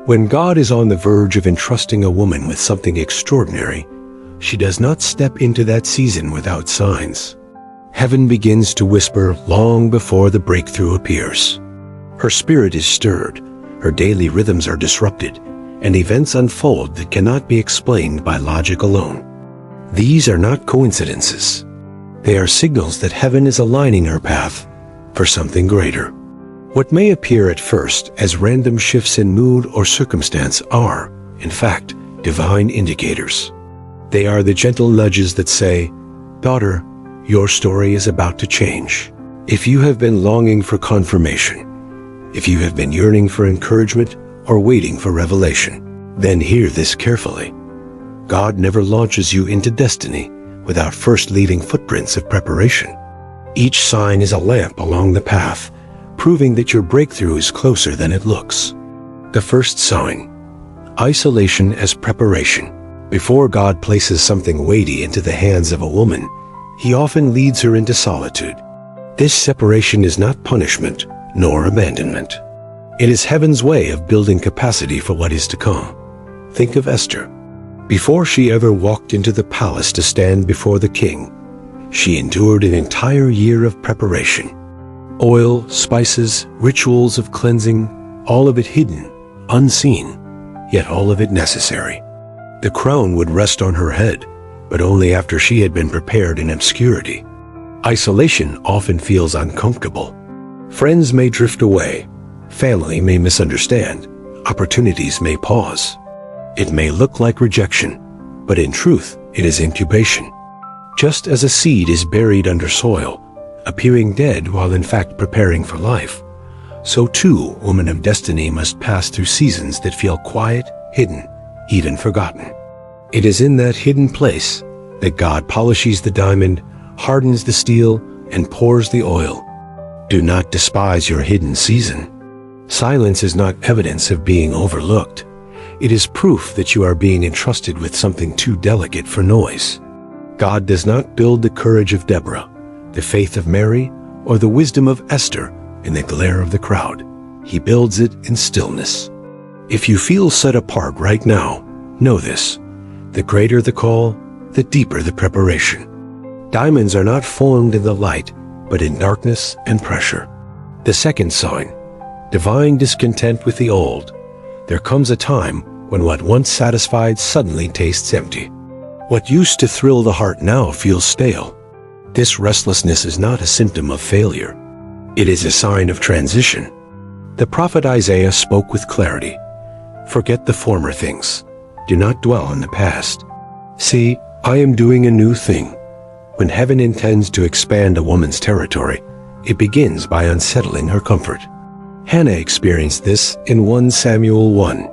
When God is on the verge of entrusting a woman with something extraordinary, she does not step into that season without signs. Heaven begins to whisper long before the breakthrough appears. Her spirit is stirred, her daily rhythms are disrupted, and events unfold that cannot be explained by logic alone. These are not coincidences. They are signals that heaven is aligning her path for something greater. What may appear at first as random shifts in mood or circumstance are, in fact, divine indicators. They are the gentle nudges that say, "Daughter, your story is about to change." If you have been longing for confirmation, if you have been yearning for encouragement or waiting for revelation, then hear this carefully. God never launches you into destiny without first leaving footprints of preparation. Each sign is a lamp along the path, proving that your breakthrough is closer than it looks. The first sign: isolation as preparation. Before God places something weighty into the hands of a woman, He often leads her into solitude. This separation is not punishment nor abandonment. It is heaven's way of building capacity for what is to come. Think of Esther. Before she ever walked into the palace to stand before the king, she endured an entire year of preparation. Oil, spices, rituals of cleansing, all of it hidden, unseen, yet all of it necessary. The crown would rest on her head, but only after she had been prepared in obscurity. Isolation often feels uncomfortable. Friends may drift away, family may misunderstand, opportunities may pause. It may look like rejection, but in truth, it is incubation. Just as a seed is buried under soil, appearing dead while in fact preparing for life, so too women of destiny must pass through seasons that feel quiet, hidden, even forgotten. It is in that hidden place that God polishes the diamond, hardens the steel, and pours the oil. Do not despise your hidden season. Silence is not evidence of being overlooked. It is proof that you are being entrusted with something too delicate for noise. God does not build the courage of Deborah, the faith of Mary, or the wisdom of Esther in the glare of the crowd. He builds it in stillness. If you feel set apart right now, know this: the greater the call, the deeper the preparation. Diamonds are not formed in the light, but in darkness and pressure. The second sign: divine discontent with the old. There comes a time when what once satisfied suddenly tastes empty. What used to thrill the heart now feels stale. This restlessness is not a symptom of failure. It is a sign of transition. The prophet Isaiah spoke with clarity. Forget the former things. Do not dwell on the past. See, I am doing a new thing. When heaven intends to expand a woman's territory, it begins by unsettling her comfort. Hannah experienced this in 1 Samuel 1.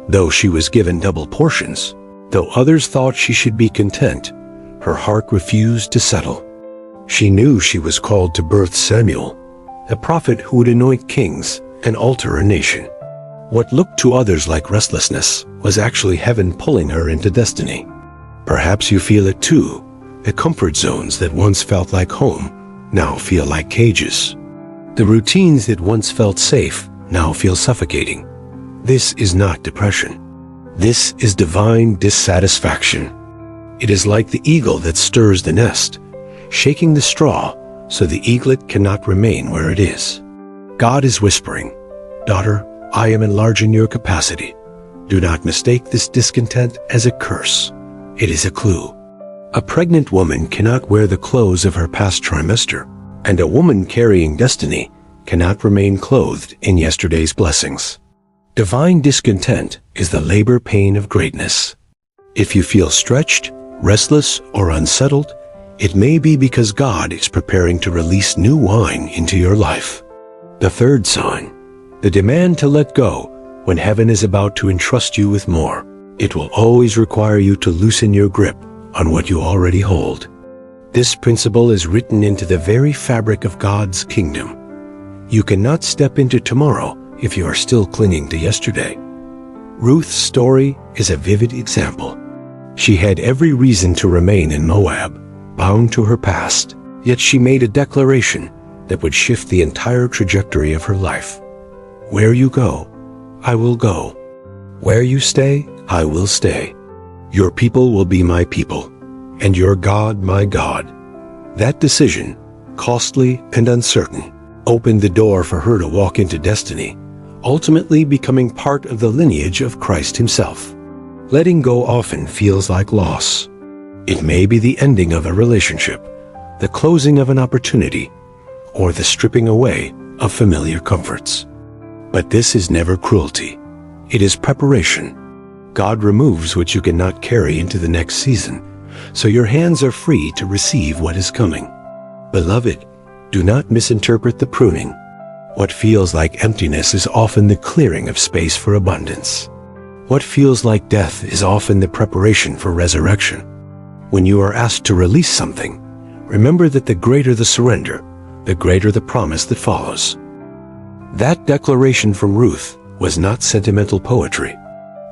Though she was given double portions, though others thought she should be content, her heart refused to settle. She knew she was called to birth Samuel, a prophet who would anoint kings and alter a nation. What looked to others like restlessness was actually heaven pulling her into destiny. Perhaps you feel it too. The comfort zones that once felt like home now feel like cages. The routines that once felt safe now feel suffocating. This is not depression. This is divine dissatisfaction. It is like the eagle that stirs the nest, shaking the straw so the eaglet cannot remain where it is. God is whispering, "Daughter, I am enlarging your capacity. Do not mistake this discontent as a curse. It is a clue." A pregnant woman cannot wear the clothes of her past trimester, and a woman carrying destiny cannot remain clothed in yesterday's blessings. Divine discontent is the labor pain of greatness. If you feel stretched, restless, or unsettled, it may be because God is preparing to release new wine into your life. The third sign: the demand to let go when heaven is about to entrust you with more. It will always require you to loosen your grip on what you already hold. This principle is written into the very fabric of God's kingdom. You cannot step into tomorrow if you are still clinging to yesterday. Ruth's story is a vivid example. She had every reason to remain in Moab, bound to her past, yet she made a declaration that would shift the entire trajectory of her life. "Where you go, I will go. Where you stay, I will stay. Your people will be my people, and your God my God. That decision, costly and uncertain, opened the door for her to walk into destiny, ultimately becoming part of the lineage of Christ himself. Letting go often feels like loss. It may be the ending of a relationship, the closing of an opportunity, or the stripping away of familiar comforts. But this is never cruelty. It is preparation. God removes what you cannot carry into the next season, so your hands are free to receive what is coming. Beloved, do not misinterpret the pruning. What feels like emptiness is often the clearing of space for abundance. What feels like death is often the preparation for resurrection. When you are asked to release something, remember that the greater the surrender, the greater the promise that follows. That declaration from Ruth was not sentimental poetry.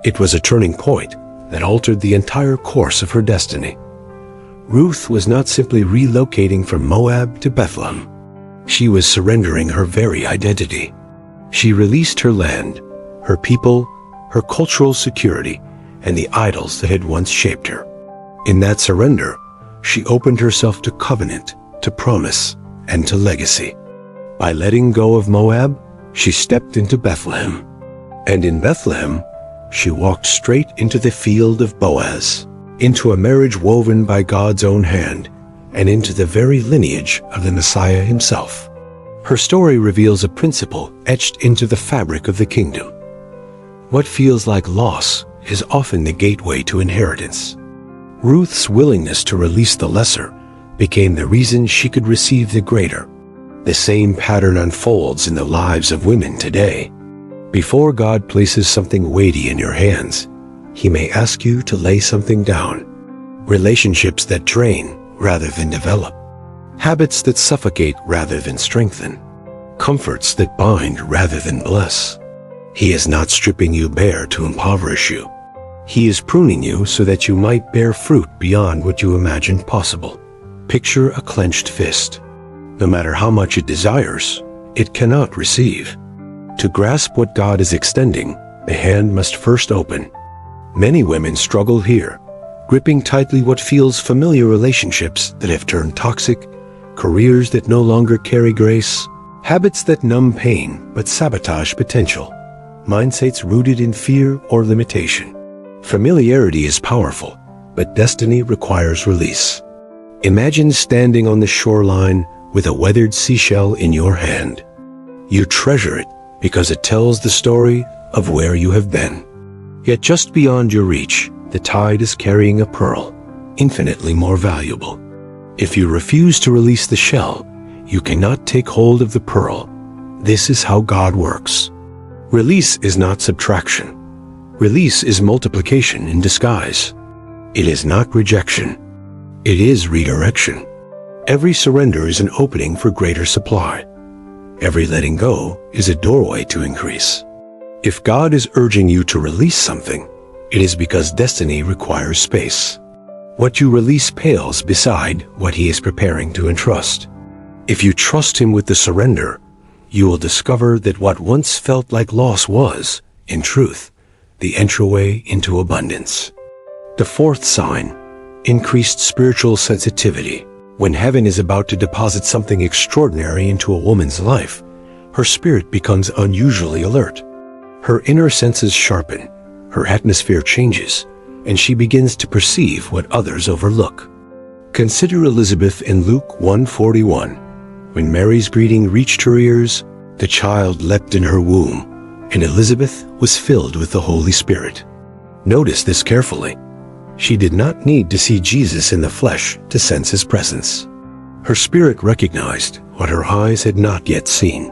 It was a turning point that altered the entire course of her destiny. Ruth was not simply relocating from Moab to Bethlehem. She was surrendering her very identity. She released her land, her people, her cultural security, and the idols that had once shaped her. In that surrender, she opened herself to covenant, to promise, and to legacy. By letting go of Moab, she stepped into Bethlehem. And in Bethlehem, she walked straight into the field of Boaz, into a marriage woven by God's own hand, and into the very lineage of the Messiah himself. Her story reveals a principle etched into the fabric of the kingdom. What feels like loss is often the gateway to inheritance. Ruth's willingness to release the lesser became the reason she could receive the greater. The same pattern unfolds in the lives of women today. Before God places something weighty in your hands, He may ask you to lay something down. Relationships that drain rather than develop. Habits that suffocate rather than strengthen. Comforts that bind rather than bless. He is not stripping you bare to impoverish you. He is pruning you so that you might bear fruit beyond what you imagined possible. Picture a clenched fist. No matter how much it desires, it cannot receive. To grasp what God is extending, the hand must first open. Many women struggle here, gripping tightly what feels familiar relationships that have turned toxic, careers that no longer carry grace, habits that numb pain but sabotage potential, mindsets rooted in fear or limitation. Familiarity is powerful, but destiny requires release. Imagine standing on the shoreline with a weathered seashell in your hand. You treasure it because it tells the story of where you have been. Yet just beyond your reach, the tide is carrying a pearl, infinitely more valuable. If you refuse to release the shell, you cannot take hold of the pearl. This is how God works. Release is not subtraction. Release is multiplication in disguise. It is not rejection. It is redirection. Every surrender is an opening for greater supply. Every letting go is a doorway to increase. If God is urging you to release something, it is because destiny requires space. What you release pales beside what He is preparing to entrust. If you trust Him with the surrender, you will discover that what once felt like loss was, in truth, the entryway into abundance. The fourth sign, increased spiritual sensitivity. When heaven is about to deposit something extraordinary into a woman's life, her spirit becomes unusually alert. Her inner senses sharpen, her atmosphere changes, and she begins to perceive what others overlook. Consider Elizabeth in Luke 1:41. When Mary's greeting reached her ears, the child leapt in her womb, and Elizabeth was filled with the Holy Spirit. Notice this carefully. She did not need to see Jesus in the flesh to sense His presence. Her spirit recognized what her eyes had not yet seen.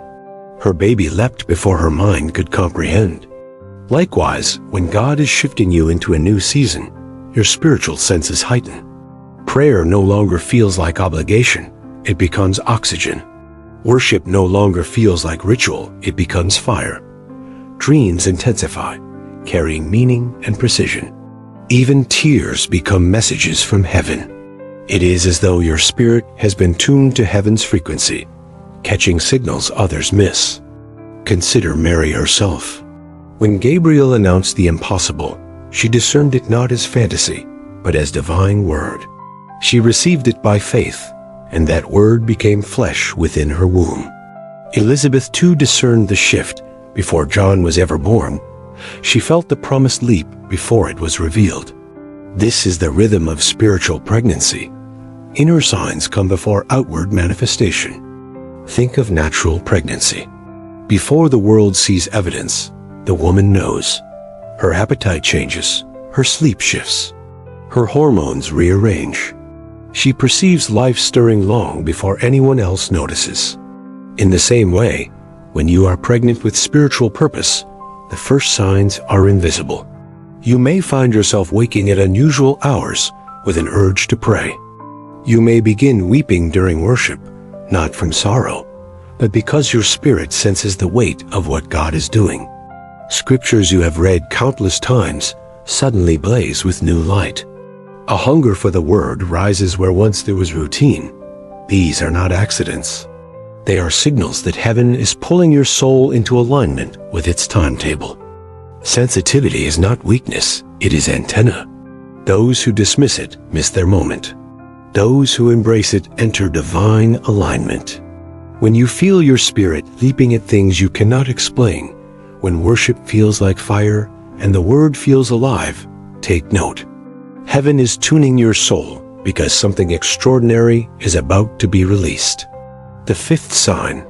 Her baby leapt before her mind could comprehend. Likewise, when God is shifting you into a new season, your spiritual senses heighten. Prayer no longer feels like obligation, it becomes oxygen. Worship no longer feels like ritual, it becomes fire. Dreams intensify, carrying meaning and precision. Even tears become messages from heaven. It is as though your spirit has been tuned to heaven's frequency, catching signals others miss. Consider Mary herself. When Gabriel announced the impossible, she discerned it not as fantasy, but as divine word. She received it by faith, and that word became flesh within her womb. Elizabeth too discerned the shift before John was ever born. She felt the promised leap before it was revealed. This is the rhythm of spiritual pregnancy. Inner signs come before outward manifestation. Think of natural pregnancy. Before the world sees evidence, the woman knows. Her appetite changes, her sleep shifts, her hormones rearrange. She perceives life stirring long before anyone else notices. In the same way, when you are pregnant with spiritual purpose, the first signs are invisible. You may find yourself waking at unusual hours with an urge to pray. You may begin weeping during worship, not from sorrow, but because your spirit senses the weight of what God is doing. Scriptures you have read countless times suddenly blaze with new light. A hunger for the word rises where once there was routine. These are not accidents. They are signals that heaven is pulling your soul into alignment with its timetable. Sensitivity is not weakness, it is antenna. Those who dismiss it miss their moment. Those who embrace it enter divine alignment. When you feel your spirit leaping at things you cannot explain, when worship feels like fire and the word feels alive, take note. Heaven is tuning your soul because something extraordinary is about to be released. The fifth sign,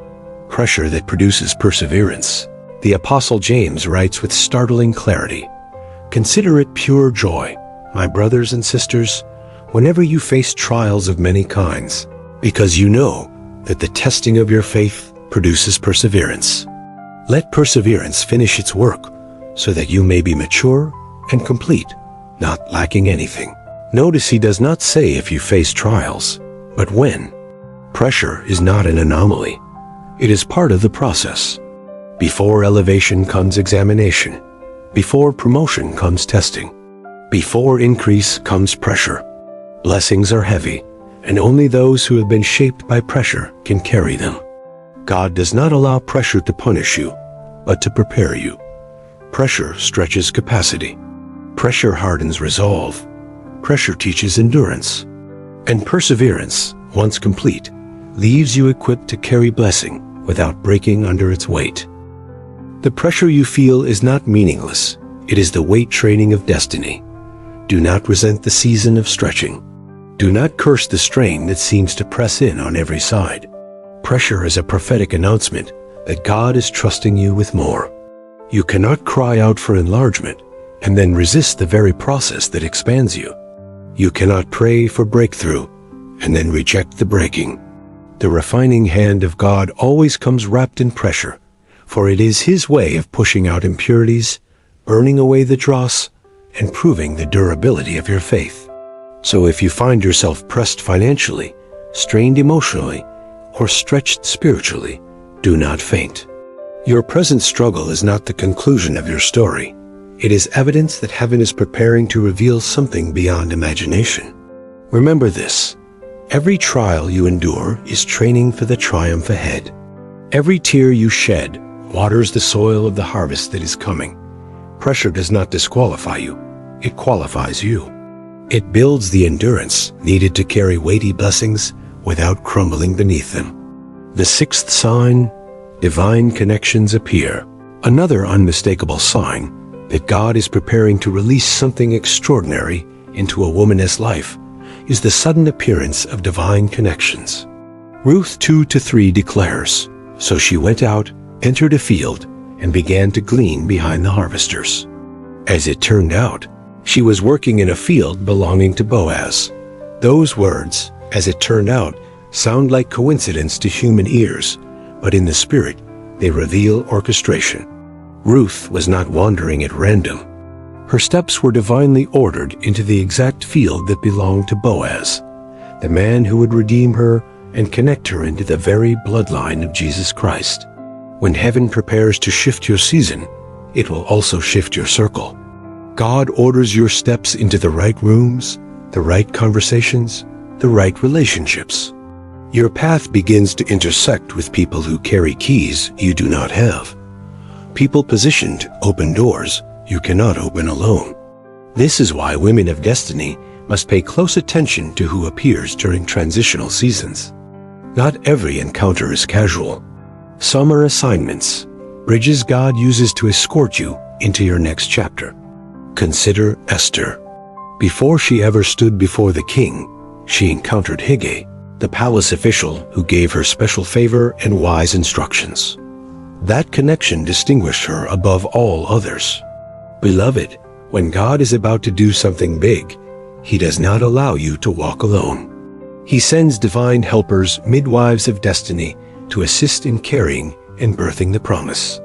pressure that produces perseverance. The Apostle James writes with startling clarity, "Consider it pure joy, my brothers and sisters, whenever you face trials of many kinds, because you know that the testing of your faith produces perseverance. Let perseverance finish its work, so that you may be mature and complete, not lacking anything." Notice he does not say if you face trials, but when. Pressure is not an anomaly. It is part of the process. Before elevation comes examination. Before promotion comes testing. Before increase comes pressure. Blessings are heavy, and only those who have been shaped by pressure can carry them. God does not allow pressure to punish you, but to prepare you. Pressure stretches capacity. Pressure hardens resolve. Pressure teaches endurance. And perseverance, once complete, leaves you equipped to carry blessing without breaking under its weight. The pressure you feel is not meaningless. It is the weight training of destiny. Do not resent the season of stretching. Do not curse the strain that seems to press in on every side. Pressure is a prophetic announcement that God is trusting you with more. You cannot cry out for enlargement and then resist the very process that expands you. You cannot pray for breakthrough and then reject the breaking. The refining hand of God always comes wrapped in pressure, for it is His way of pushing out impurities, burning away the dross, and proving the durability of your faith. So if you find yourself pressed financially, strained emotionally, or stretched spiritually, do not faint. Your present struggle is not the conclusion of your story. It is evidence that heaven is preparing to reveal something beyond imagination. Remember this. Every trial you endure is training for the triumph ahead. Every tear you shed waters the soil of the harvest that is coming. Pressure does not disqualify you. It qualifies you. It builds the endurance needed to carry weighty blessings without crumbling beneath them. The sixth sign, divine connections appear. Another unmistakable sign that God is preparing to release something extraordinary into a woman's life is the sudden appearance of divine connections. Ruth 2-3 declares, "So she went out, entered a field, and began to glean behind the harvesters." As it turned out, she was working in a field belonging to Boaz. Those words, "as it turned out," sound like coincidence to human ears, but in the Spirit, they reveal orchestration. Ruth was not wandering at random. Her steps were divinely ordered into the exact field that belonged to Boaz, the man who would redeem her and connect her into the very bloodline of Jesus Christ. When heaven prepares to shift your season, it will also shift your circle. God orders your steps into the right rooms, the right conversations, the right relationships. Your path begins to intersect with people who carry keys you do not have. People positioned open doors you cannot open alone. This is why women of destiny must pay close attention to who appears during transitional seasons. Not every encounter is casual. Some are assignments, bridges God uses to escort you into your next chapter. Consider Esther. Before she ever stood before the king, she encountered Hegai, the palace official who gave her special favor and wise instructions. That connection distinguished her above all others. Beloved, when God is about to do something big, He does not allow you to walk alone. He sends divine helpers, midwives of destiny, to assist in carrying and birthing the promise.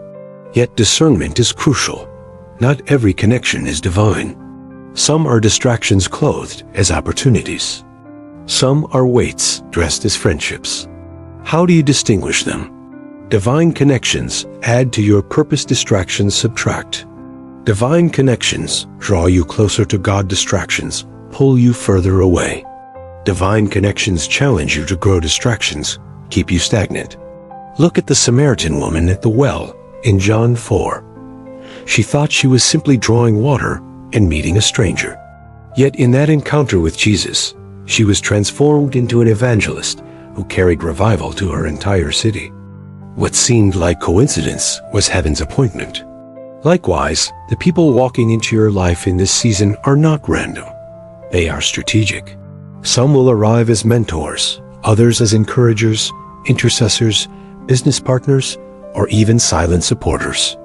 Yet discernment is crucial. Not every connection is divine. Some are distractions clothed as opportunities. Some are weights dressed as friendships. How do you distinguish them? Divine connections add to your purpose, distractions subtract. Divine connections draw you closer to God, distractions pull you further away. Divine connections challenge you to grow, distractions keep you stagnant. Look at the Samaritan woman at the well in John 4. She thought she was simply drawing water and meeting a stranger. Yet in that encounter with Jesus, she was transformed into an evangelist who carried revival to her entire city. What seemed like coincidence was heaven's appointment. Likewise, the people walking into your life in this season are not random. They are strategic. Some will arrive as mentors, others as encouragers, intercessors, business partners, or even silent supporters.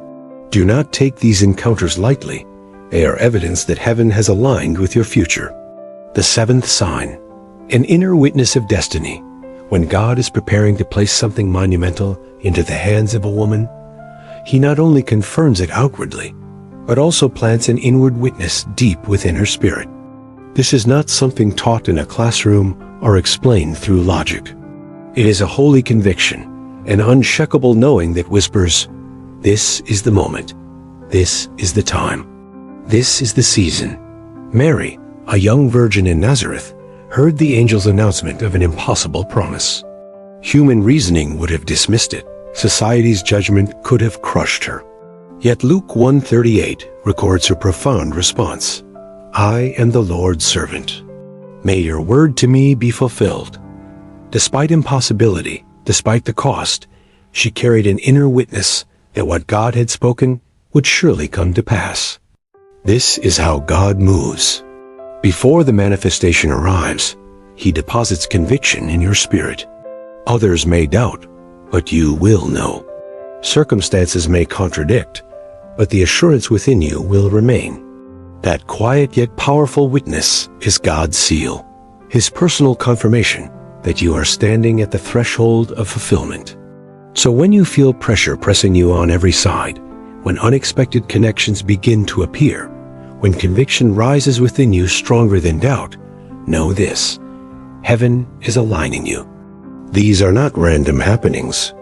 Do not take these encounters lightly. They are evidence that heaven has aligned with your future. The seventh sign, an inner witness of destiny. When God is preparing to place something monumental into the hands of a woman, He not only confirms it outwardly, but also plants an inward witness deep within her spirit. This is not something taught in a classroom or explained through logic. It is a holy conviction, an unshakable knowing that whispers, "This is the moment. This is the time. This is the season." Mary, a young virgin in Nazareth, heard the angel's announcement of an impossible promise. Human reasoning would have dismissed it. Society's judgment could have crushed her. Yet Luke 1:38 records her profound response. "I am the Lord's servant. May your word to me be fulfilled." Despite impossibility, despite the cost, she carried an inner witness that what God had spoken would surely come to pass. This is how God moves. Before the manifestation arrives, He deposits conviction in your spirit. Others may doubt, but you will know. Circumstances may contradict, but the assurance within you will remain. That quiet yet powerful witness is God's seal, His personal confirmation that you are standing at the threshold of fulfillment. So when you feel pressure pressing you on every side, when unexpected connections begin to appear, when conviction rises within you stronger than doubt, know this: heaven is aligning you. These are not random happenings.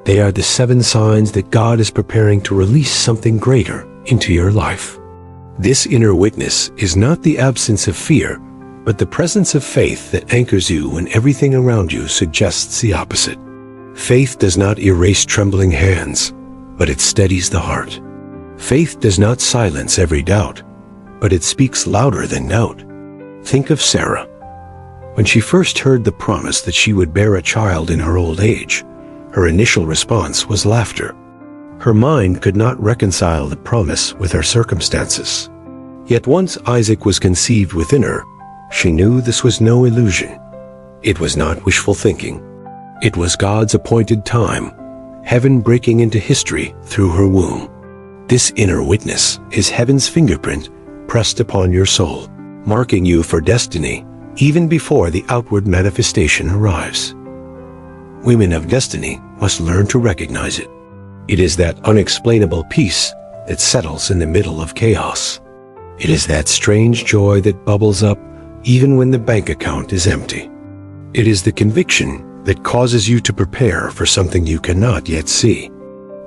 They are the 7 signs that God is preparing to release something greater into your life. This inner witness is not the absence of fear, but the presence of faith that anchors you when everything around you suggests the opposite. Faith does not erase trembling hands, but it steadies the heart. Faith does not silence every doubt, but it speaks louder than doubt. Think of Sarah. When she first heard the promise that she would bear a child in her old age, her initial response was laughter. Her mind could not reconcile the promise with her circumstances. Yet once Isaac was conceived within her, she knew this was no illusion. It was not wishful thinking. It was God's appointed time, heaven breaking into history through her womb. This inner witness is heaven's fingerprint pressed upon your soul, marking you for destiny even before the outward manifestation arrives. Women of destiny must learn to recognize it. It is that unexplainable peace that settles in the middle of chaos. It is that strange joy that bubbles up even when the bank account is empty. It is the conviction that causes you to prepare for something you cannot yet see.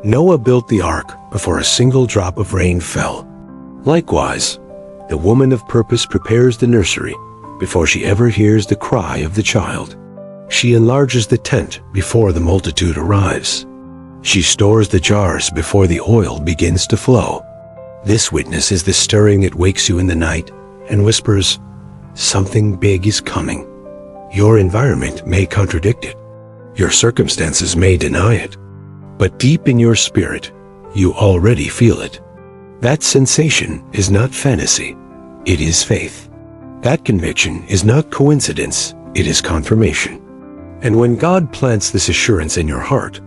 Noah built the ark before a single drop of rain fell. Likewise, the woman of purpose prepares the nursery before she ever hears the cry of the child. She enlarges the tent before the multitude arrives. She stores the jars before the oil begins to flow. This witness is the stirring that wakes you in the night and whispers, "Something big is coming." Your environment may contradict it. Your circumstances may deny it. But deep in your spirit, you already feel it. That sensation is not fantasy. It is faith. That conviction is not coincidence. It is confirmation. And when God plants this assurance in your heart,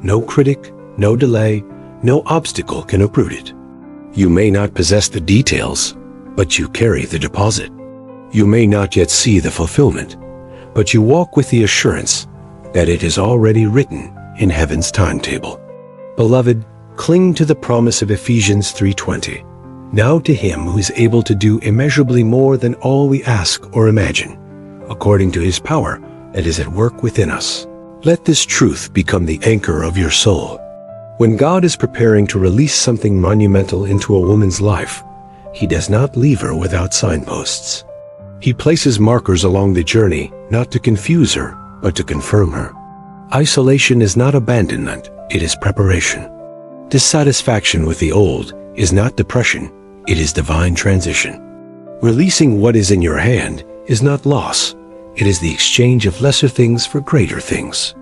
no critic, no delay, no obstacle can uproot it. You may not possess the details, but you carry the deposit. You may not yet see the fulfillment, but you walk with the assurance that it is already written in heaven's timetable. Beloved, cling to the promise of Ephesians 3:20. Now to him who is able to do immeasurably more than all we ask or imagine, according to his power that is at work within us. Let this truth become the anchor of your soul. When God is preparing to release something monumental into a woman's life, he does not leave her without signposts. He places markers along the journey, not to confuse her, but to confirm her. Isolation is not abandonment, it is preparation. Dissatisfaction with the old is not depression, it is divine transition. Releasing what is in your hand is not loss, it is the exchange of lesser things for greater things.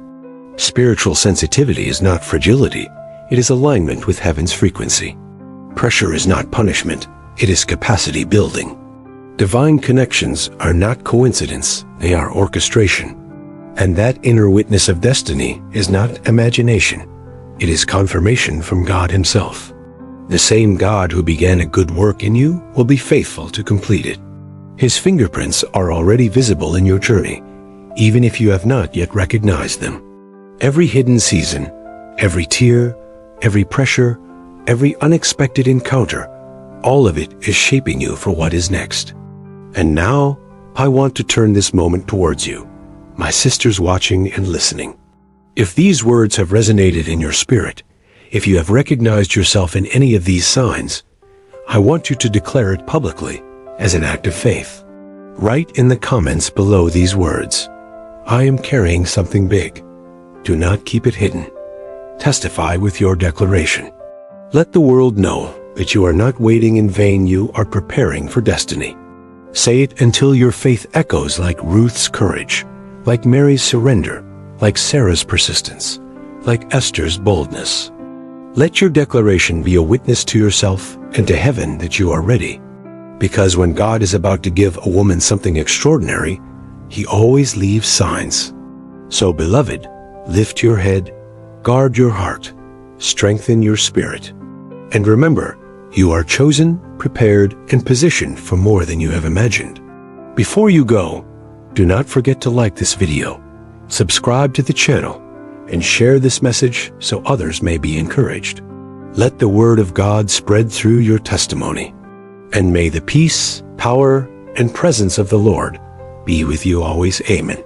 Spiritual sensitivity is not fragility, it is alignment with heaven's frequency. Pressure is not punishment, it is capacity building. Divine connections are not coincidence, they are orchestration. And that inner witness of destiny is not imagination, it is confirmation from God himself. The same God who began a good work in you will be faithful to complete it. His fingerprints are already visible in your journey, even if you have not yet recognized them. Every hidden season, every tear, every pressure, every unexpected encounter, all of it is shaping you for what is next. And now, I want to turn this moment towards you, my sisters watching and listening. If these words have resonated in your spirit, if you have recognized yourself in any of these signs, I want you to declare it publicly as an act of faith. Write in the comments below these words, "I am carrying something big." Do not keep it hidden. Testify with your declaration. Let the world know that you are not waiting in vain, you are preparing for destiny. Say it until your faith echoes like Ruth's courage, like Mary's surrender, like Sarah's persistence, like Esther's boldness. Let your declaration be a witness to yourself and to heaven that you are ready. Because when God is about to give a woman something extraordinary, he always leaves signs. So, beloved, lift your head, guard your heart, strengthen your spirit. And remember, you are chosen, prepared, and positioned for more than you have imagined. Before you go, do not forget to like this video, subscribe to the channel, and share this message so others may be encouraged. Let the word of God spread through your testimony. And may the peace, power, and presence of the Lord be with you always. Amen.